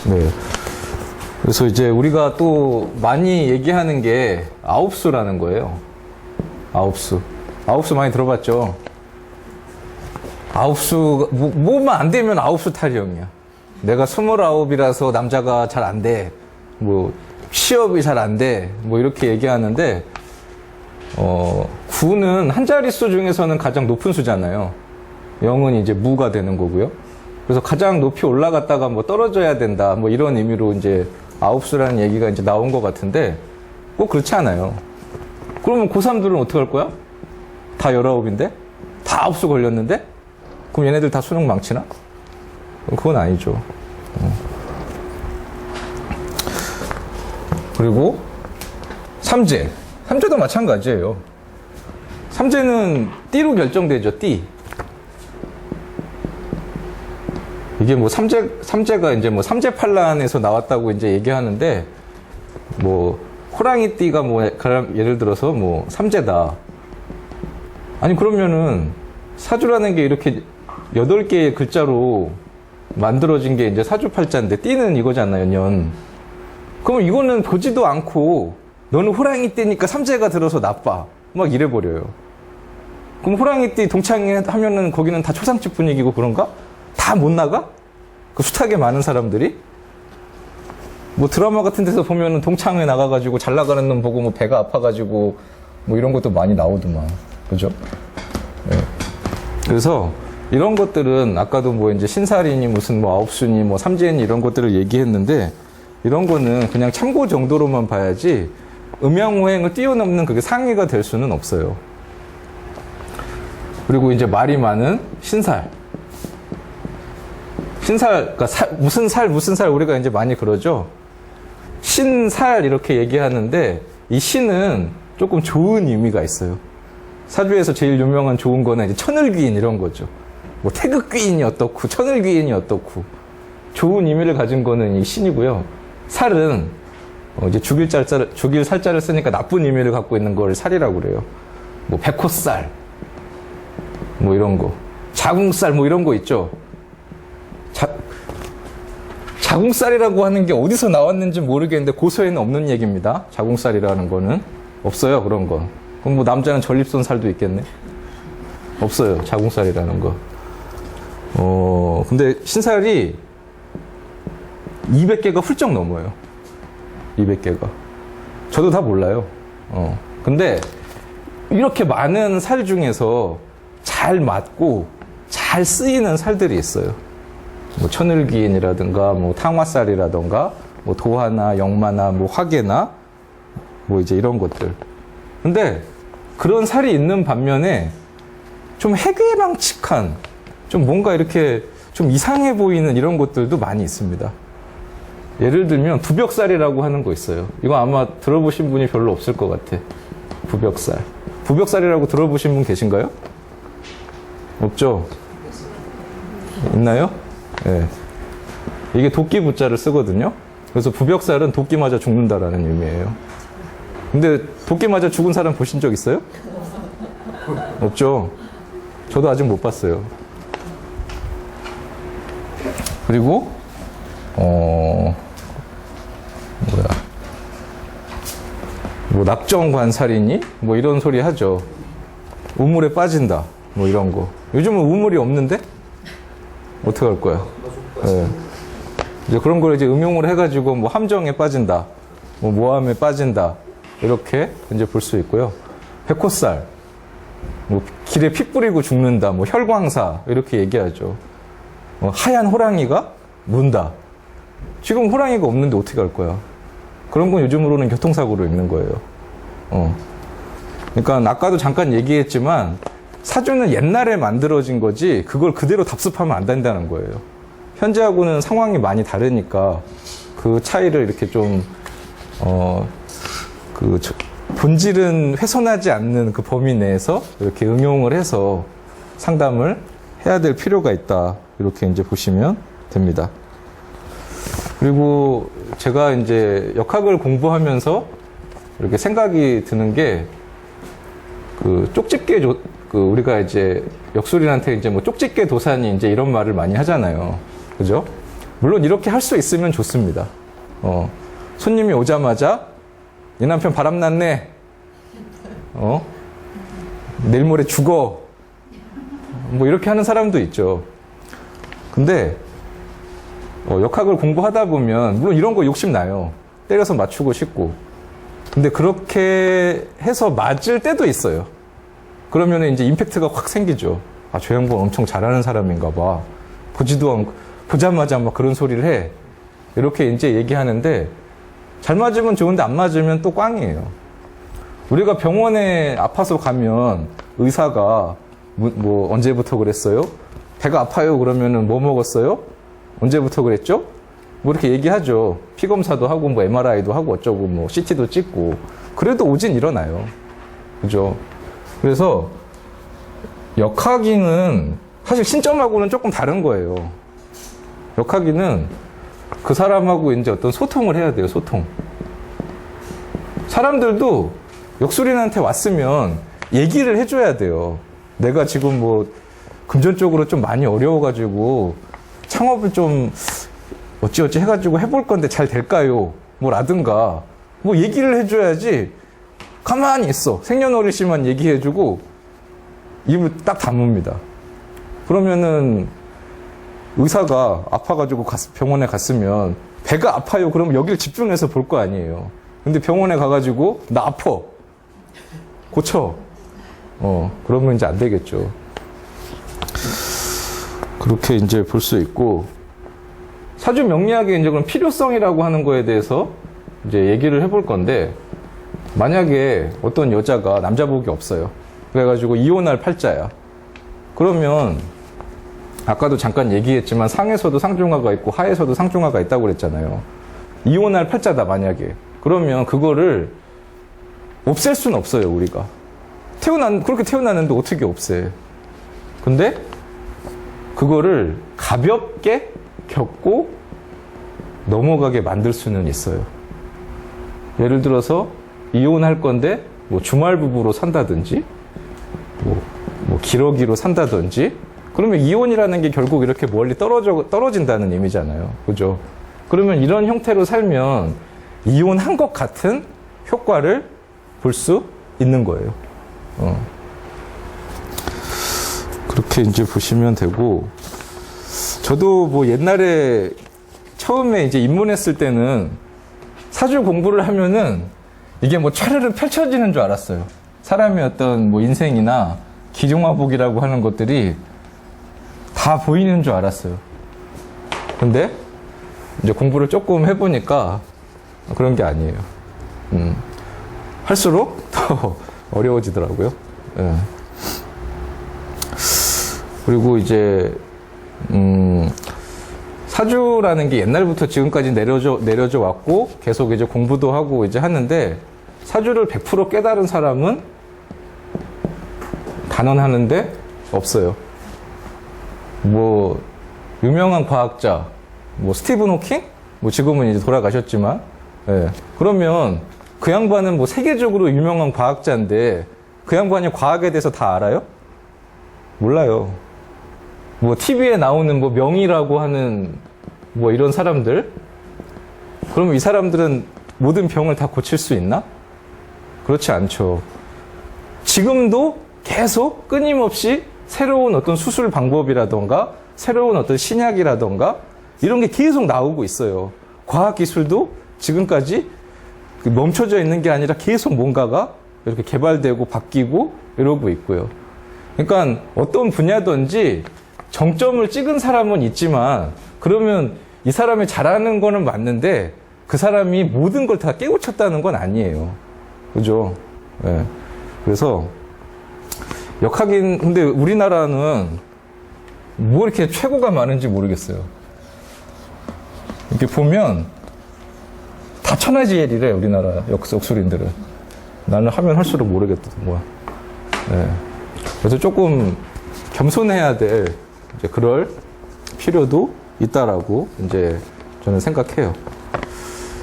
네. 그래서 이제 우리가 또 많이 얘기하는 게 아홉수라는 거예요. 아홉수. 아홉수 많이 들어봤죠? 아홉수, 뭐만 안 되면 아홉수 타령이야. 내가 29이라서 남자가 잘 안 돼. 뭐, 취업이 잘 안 돼. 뭐, 이렇게 얘기하는데, 9는 한 자릿수 중에서는 가장 높은 수잖아요. 0은 이제 무가 되는 거고요. 그래서 가장 높이 올라갔다가 뭐 떨어져야 된다. 뭐 이런 의미로 이제 아홉수라는 얘기가 이제 나온 것 같은데, 꼭 그렇지 않아요. 그러면 고3들은 어떻게 할 거야? 다 19인데? 다 아홉수 걸렸는데? 그럼 얘네들 다 수능 망치나? 그건 아니죠. 그리고 삼재. 삼재도 마찬가지예요. 삼재는 띠로 결정되죠. 띠. 이게 뭐 삼재가 이제 뭐 삼재팔란에서 나왔다고 이제 얘기하는데, 뭐 호랑이띠가 뭐 예를 들어서 뭐 삼재다. 아니 그러면은 사주라는 게 이렇게 8개의 글자로 만들어진 게 이제 사주팔자인데 띠는 이거잖아요. 년. 그럼 이거는 보지도 않고 너는 호랑이띠니까 삼재가 들어서 나빠. 막 이래버려요. 그럼 호랑이띠 동창회하면은 거기는 다 초상집 분위기고 그런가? 다 못 나가? 그 숱하게 많은 사람들이? 뭐 드라마 같은 데서 보면은 동창회 나가가지고 잘 나가는 놈 보고 뭐 배가 아파가지고 뭐 이런 것도 많이 나오더만. 그죠? 네. 그래서 이런 것들은 아까도 뭐 이제 신살이니 무슨 뭐 아홉수니 뭐 삼재니 이런 것들을 얘기했는데, 이런 거는 그냥 참고 정도로만 봐야지 음양오행을 뛰어넘는 그게 상위가 될 수는 없어요. 그리고 이제 말이 많은 신살. 신살, 그러니까 무슨 살 우리가 이제 많이 그러죠. 신살 이렇게 얘기하는데, 이 신은 조금 좋은 의미가 있어요. 사주에서 제일 유명한 좋은 거는 이제 천을귀인 이런 거죠. 뭐 태극귀인이 어떻고 천을귀인이 어떻고 좋은 의미를 가진 거는 이 신이고요. 살은 이제 죽일 살자를 쓰니까 나쁜 의미를 갖고 있는 걸 살이라고 그래요. 뭐 백호살, 뭐 이런 거, 자궁살 뭐 이런 거 있죠. 자궁살이라고 하는 게 어디서 나왔는지 모르겠는데 고서에는 없는 얘기입니다. 자궁살이라는 거는 없어요. 그런 거. 그럼 뭐 남자는 전립선 살도 있겠네. 없어요. 자궁살이라는 거. 근데 신살이 200개가 훌쩍 넘어요. 200개가. 저도 다 몰라요. 근데 이렇게 많은 살 중에서 잘 맞고 잘 쓰이는 살들이 있어요. 뭐 천을귀인이라든가 뭐 탕화살이라든가 뭐 도화나 역마나 뭐 화계나 뭐 이제 이런 것들. 근데 그런 살이 있는 반면에 좀 해괴망측한, 좀 뭔가 이렇게 좀 이상해 보이는 이런 것들도 많이 있습니다. 예를 들면 부벽살이라고 하는 거 있어요. 이거 아마 들어보신 분이 별로 없을 것 같아. 부벽살. 부벽살이라고 들어보신 분 계신가요? 없죠? 있나요? 네. 이게 도끼 부자를 쓰거든요. 그래서 부벽살은 도끼 맞아 죽는다라는 의미예요. 근데 도끼 맞아 죽은 사람 보신 적 있어요? 없죠? 저도 아직 못 봤어요. 그리고 뭐 낙정관살이니? 뭐 이런 소리 하죠. 우물에 빠진다. 뭐 이런 거. 요즘은 우물이 없는데? 어떻게 할 거야? 네. 이제 그런 걸 이제 응용을 해가지고 뭐 함정에 빠진다. 뭐 모함에 빠진다. 이렇게 이제 볼 수 있고요. 백호살. 뭐 길에 피 뿌리고 죽는다. 뭐 혈광사. 이렇게 얘기하죠. 하얀 호랑이가 문다. 지금 호랑이가 없는데 어떻게 할 거야? 그런 건 요즘으로는 교통사고로 읽는 거예요. 그러니까 아까도 잠깐 얘기했지만 사주는 옛날에 만들어진 거지 그걸 그대로 답습하면 안 된다는 거예요. 현재하고는 상황이 많이 다르니까 그 차이를 이렇게 좀 본질은 훼손하지 않는 그 범위 내에서 이렇게 응용을 해서 상담을 해야 될 필요가 있다. 이렇게 이제 보시면 됩니다. 그리고 제가 이제 역학을 공부하면서 이렇게 생각이 드는 게 그 쪽집게 우리가 이제 역술인한테 이제 뭐 쪽집게 도사니 이제 이런 말을 많이 하잖아요. 그죠? 물론 이렇게 할 수 있으면 좋습니다. 손님이 오자마자 네 남편 바람났네. 내일 모레 죽어. 뭐 이렇게 하는 사람도 있죠. 근데 역학을 공부하다 보면 물론 이런 거 욕심 나요. 때려서 맞추고 싶고. 근데 그렇게 해서 맞을 때도 있어요. 그러면 이제 임팩트가 확 생기죠. 아, 저 양반 엄청 잘하는 사람인가 봐. 보자마자 막 그런 소리를 해. 이렇게 이제 얘기하는데 잘 맞으면 좋은데 안 맞으면 또 꽝이에요. 우리가 병원에 아파서 가면 의사가 뭐 언제부터 그랬어요? 배가 아파요 그러면은 뭐 먹었어요? 언제부터 그랬죠? 뭐 이렇게 얘기하죠. 피 검사도 하고 뭐 MRI도 하고 어쩌고 뭐 CT도 찍고 그래도 오진 일어나요. 그죠? 그래서 역학이는 사실 신점하고는 조금 다른 거예요. 역학이는 그 사람하고 이제 어떤 소통을 해야 돼요. 소통. 사람들도 역술인한테 왔으면 얘기를 해줘야 돼요. 내가 지금 뭐 금전적으로 좀 많이 어려워가지고 창업을 좀 어찌어찌 해가지고 해볼 건데 잘 될까요? 뭐 라든가 뭐 얘기를 해줘야지 가만히 있어. 생년월일씨만 얘기해주고 입을 딱 다뭅니다. 그러면은 의사가 아파가지고 병원에 갔으면 배가 아파요. 그러면 여기를 집중해서 볼 거 아니에요. 근데 병원에 가가지고 나 아파. 고쳐. 그러면 이제 안 되겠죠. 그렇게 이제 볼 수 있고 사주 명리학의 이제 그런 필요성이라고 하는 거에 대해서 이제 얘기를 해볼 건데 만약에 어떤 여자가 남자복이 없어요. 그래가지고 이혼할 팔자야. 그러면 아까도 잠깐 얘기했지만 상에서도 상중하가 있고 하에서도 상중하가 있다고 그랬잖아요. 이혼할 팔자다 만약에. 그러면 그거를 없앨 수는 없어요 우리가. 그렇게 태어났는데 어떻게 없애. 근데 그거를 가볍게 겪고 넘어가게 만들 수는 있어요. 예를 들어서 이혼할 건데 뭐 주말 부부로 산다든지 뭐 기러기로 산다든지 그러면 이혼이라는 게 결국 이렇게 멀리 떨어진다는 의미잖아요. 그죠? 그러면 이런 형태로 살면 이혼한 것 같은 효과를 볼 수 있는 거예요. 그렇게 이제 보시면 되고, 저도 뭐 옛날에 처음에 이제 입문했을 때는 사주 공부를 하면은 이게 뭐 차르르 펼쳐지는 줄 알았어요. 사람의 어떤 뭐 인생이나 기종화복이라고 하는 것들이 다 보이는 줄 알았어요. 근데 이제 공부를 조금 해보니까 그런 게 아니에요. 할수록 더 어려워지더라고요. 예. 그리고 이제 사주라는 게 옛날부터 지금까지 내려져 왔고 계속 이제 공부도 하고 이제 하는데 사주를 100% 깨달은 사람은 단언하는데 없어요. 뭐 유명한 과학자 뭐 스티븐 호킹 뭐 지금은 이제 돌아가셨지만 예. 그러면 그 양반은 뭐 세계적으로 유명한 과학자인데 그 양반이 과학에 대해서 다 알아요? 몰라요. 뭐 TV에 나오는 뭐 명의라고 하는 뭐 이런 사람들 그러면 이 사람들은 모든 병을 다 고칠 수 있나? 그렇지 않죠. 지금도 계속 끊임없이 새로운 어떤 수술 방법이라던가 새로운 어떤 신약이라던가 이런 게 계속 나오고 있어요. 과학기술도 지금까지 멈춰져 있는 게 아니라 계속 뭔가가 이렇게 개발되고 바뀌고 이러고 있고요. 그러니까 어떤 분야든지 정점을 찍은 사람은 있지만 그러면 이 사람이 잘하는 거는 맞는데 그 사람이 모든 걸 다 깨우쳤다는 건 아니에요. 그죠? 네. 그래서 역학인 근데 우리나라는 뭐 이렇게 최고가 많은지 모르겠어요. 이렇게 보면 다 천하지엘이래 우리나라 역술인들은. 나는 하면 할수록 모르겠더라고요. 네. 그래서 조금 겸손해야 될 이제 그럴 필요도 있다라고 이제 저는 생각해요.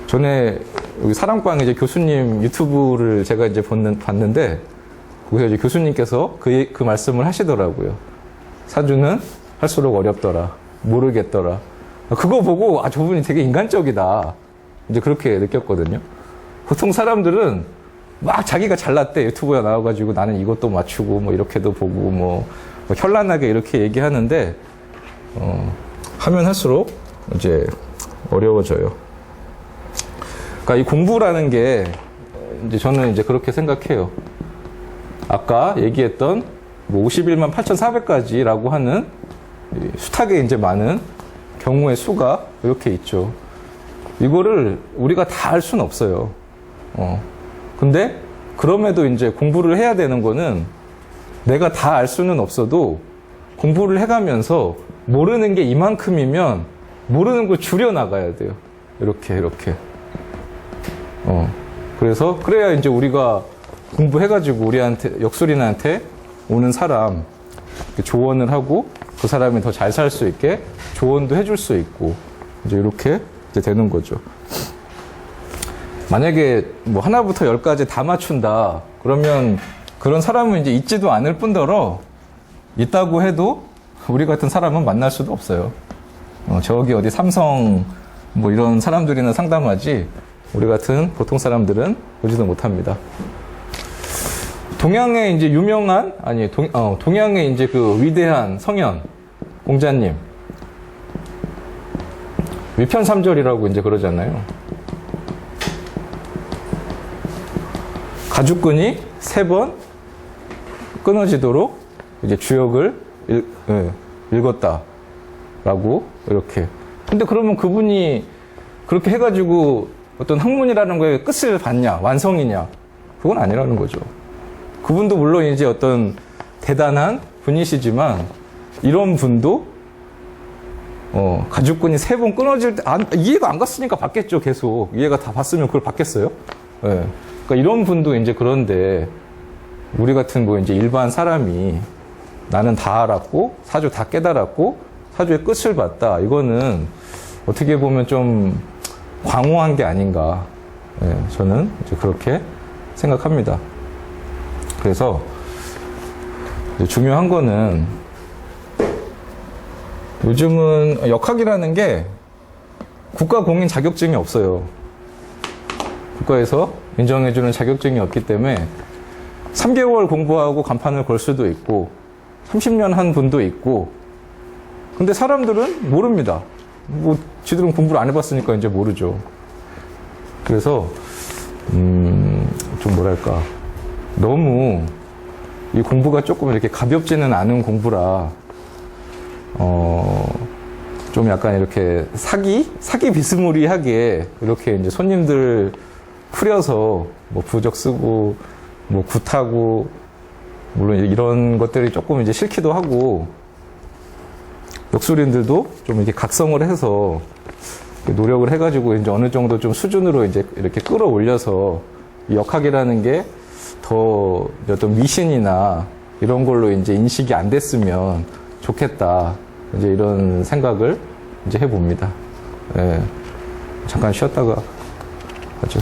전에 여기 사랑방 이제 교수님 유튜브를 제가 이제 봤는데 거기서 이제 교수님께서 그 말씀을 하시더라고요. 사주는 할수록 어렵더라, 모르겠더라. 그거 보고, 아, 저분이 되게 인간적이다. 이제 그렇게 느꼈거든요. 보통 사람들은 막 자기가 잘났대. 유튜브에 나와가지고 나는 이것도 맞추고, 뭐, 이렇게도 보고, 뭐 현란하게 이렇게 얘기하는데, 하면 할수록 이제 어려워져요. 그러니까 이 공부라는 게, 이제 저는 이제 그렇게 생각해요. 아까 얘기했던 뭐 51만 8,400가지라고 하는 숱하게 이제 많은 경우의 수가 이렇게 있죠. 이거를 우리가 다 알 수는 없어요. 근데 그럼에도 이제 공부를 해야 되는 거는 내가 다 알 수는 없어도 공부를 해가면서 모르는 게 이만큼이면 모르는 걸 줄여나가야 돼요. 이렇게. 그래서, 그래야 이제 우리가 공부해가지고 우리한테, 역술인한테 오는 사람 조언을 하고 그 사람이 더 잘 살 수 있게 조언도 해줄 수 있고, 이제 이렇게 이제 되는 거죠. 만약에 뭐 하나부터 열까지 다 맞춘다. 그러면 그런 사람은 이제 있지도 않을 뿐더러 있다고 해도 우리 같은 사람은 만날 수도 없어요. 저기 어디 삼성 뭐 이런 사람들이나 상담하지 우리 같은 보통 사람들은 보지도 못합니다. 동양의 이제 유명한, 동양의 이제 그 위대한 성현 공자님. 위편삼절이라고 이제 그러잖아요. 가죽끈이 3번 끊어지도록 이제 주역을 읽었다라고 이렇게. 근데 그러면 그분이 그렇게 해가지고 어떤 학문이라는 거에 끝을 봤냐, 완성이냐? 그건 아니라는 거죠. 그분도 물론 이제 어떤 대단한 분이시지만 이런 분도 가죽끈이 3번 끊어질 때 이해가 안 갔으니까 받겠죠. 계속 이해가 다 봤으면 그걸 받겠어요. 네. 그러니까 이런 분도 이제 그런데 우리 같은 뭐 이제 일반 사람이 나는 다 알았고 사주 다 깨달았고 사주의 끝을 봤다. 이거는 어떻게 보면 좀 광호한 게 아닌가. 네, 저는 이제 그렇게 생각합니다. 그래서 중요한 거는 요즘은 역학이라는 게 국가 공인 자격증이 없어요. 국가에서 인정해주는 자격증이 없기 때문에 3개월 공부하고 간판을 걸 수도 있고 30년 한 분도 있고, 근데 사람들은 모릅니다. 뭐 지들은 공부를 안 해봤으니까 이제 모르죠. 그래서 좀 뭐랄까, 너무 이 공부가 조금 이렇게 가볍지는 않은 공부라 좀 약간 이렇게 사기 비스무리하게 이렇게 이제 손님들 후려서 뭐 부적 쓰고 뭐 굿하고 물론 이런 것들이 조금 이제 싫기도 하고, 역술인들도 좀 이렇게 각성을 해서 노력을 해가지고 이제 어느 정도 좀 수준으로 이제 이렇게 끌어올려서 이 역학이라는 게 더 어떤 미신이나 이런 걸로 이제 인식이 안 됐으면 좋겠다. 이제 이런 생각을 이제 해봅니다. 예. 잠깐 쉬었다가 하죠.